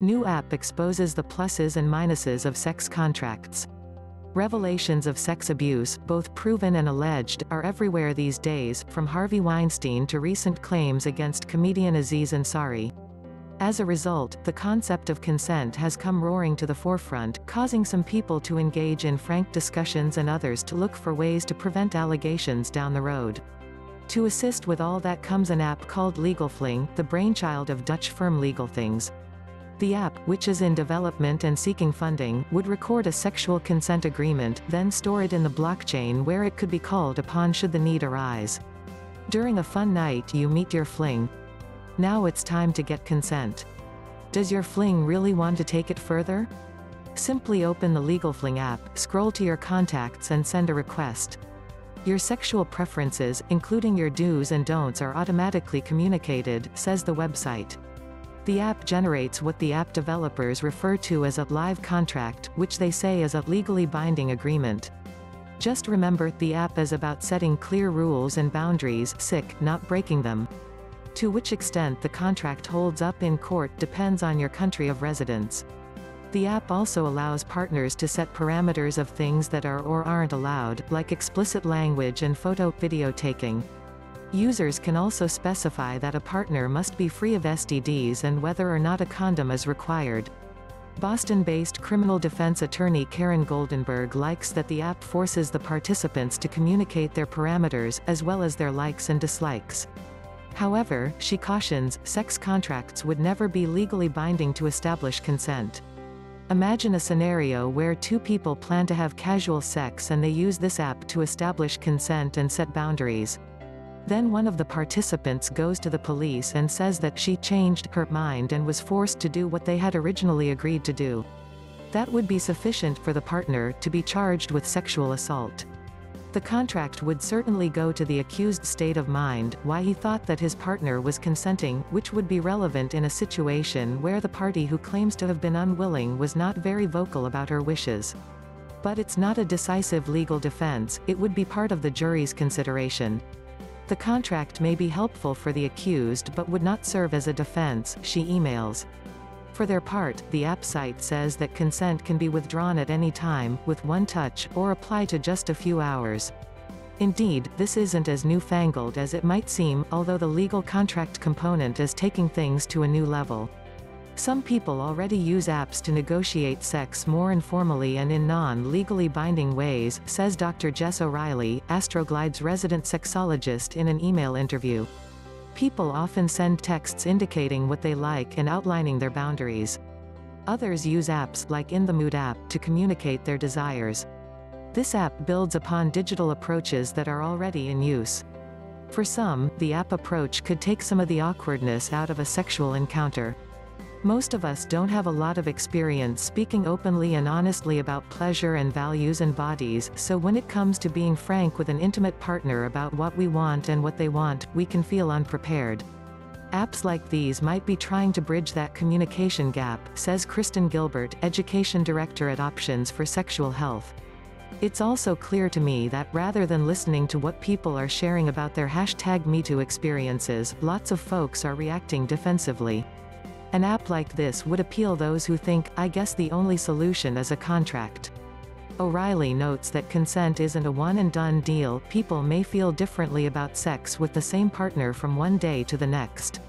New app exposes the pluses and minuses of sex contracts. Revelations of sex abuse, both proven and alleged, are everywhere these days, from Harvey Weinstein to recent claims against comedian Aziz Ansari. As a result, the concept of consent has come roaring to the forefront, causing some people to engage in frank discussions and others to look for ways to prevent allegations down the road. To assist with all that comes an app called Fling, the brainchild of Dutch firm LegalThings. The app, which is in development and seeking funding, would record a sexual consent agreement, then store it in the blockchain where it could be called upon should the need arise. During a fun night you meet your fling. Now it's time to get consent. Does your fling really want to take it further? Simply open the Fling app, scroll to your contacts and send a request. Your sexual preferences, including your do's and don'ts, are automatically communicated, says the website. The app generates what the app developers refer to as a live contract, which they say is a legally binding agreement. Just remember, the app is about setting clear rules and boundaries, not breaking them. To which extent the contract holds up in court depends on your country of residence. The app also allows partners to set parameters of things that are or aren't allowed, like explicit language and video taking. Users can also specify that a partner must be free of STDs and whether or not a condom is required. Boston-based criminal defense attorney Karen Goldenberg likes that the app forces the participants to communicate their parameters, as well as their likes and dislikes. However, she cautions, sex contracts would never be legally binding to establish consent. Imagine a scenario where two people plan to have casual sex and they use this app to establish consent and set boundaries. Then one of the participants goes to the police and says that she changed her mind and was forced to do what they had originally agreed to do. That would be sufficient for the partner to be charged with sexual assault. The contract would certainly go to the accused's state of mind, why he thought that his partner was consenting, which would be relevant in a situation where the party who claims to have been unwilling was not very vocal about her wishes. But it's not a decisive legal defense, it would be part of the jury's consideration. The contract may be helpful for the accused but would not serve as a defense, she emails. For their part, the app site says that consent can be withdrawn at any time, with one touch, or apply to just a few hours. Indeed, this isn't as newfangled as it might seem, although the legal contract component is taking things to a new level. Some people already use apps to negotiate sex more informally and in non-legally binding ways, says Dr. Jess O'Reilly, Astroglide's resident sexologist in an email interview. People often send texts indicating what they like and outlining their boundaries. Others use apps, like In the Mood app, to communicate their desires. This app builds upon digital approaches that are already in use. For some, the app approach could take some of the awkwardness out of a sexual encounter. Most of us don't have a lot of experience speaking openly and honestly about pleasure and values and bodies, so when it comes to being frank with an intimate partner about what we want and what they want, we can feel unprepared. Apps like these might be trying to bridge that communication gap, says Kristen Gilbert, Education Director at Options for Sexual Health. It's also clear to me that, rather than listening to what people are sharing about their #MeToo experiences, lots of folks are reacting defensively. An app like this would appeal those who think, I guess the only solution is a contract. O'Reilly notes that consent isn't a one-and-done deal. People may feel differently about sex with the same partner from one day to the next.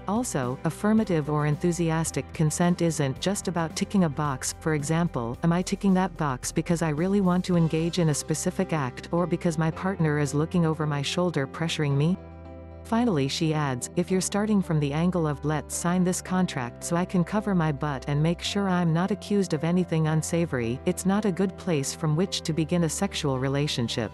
Also, affirmative or enthusiastic consent isn't just about ticking a box. For example, am I ticking that box because I really want to engage in a specific act, or because my partner is looking over my shoulder pressuring me? Finally, she adds, if you're starting from the angle of, let's sign this contract so I can cover my butt and make sure I'm not accused of anything unsavory, it's not a good place from which to begin a sexual relationship.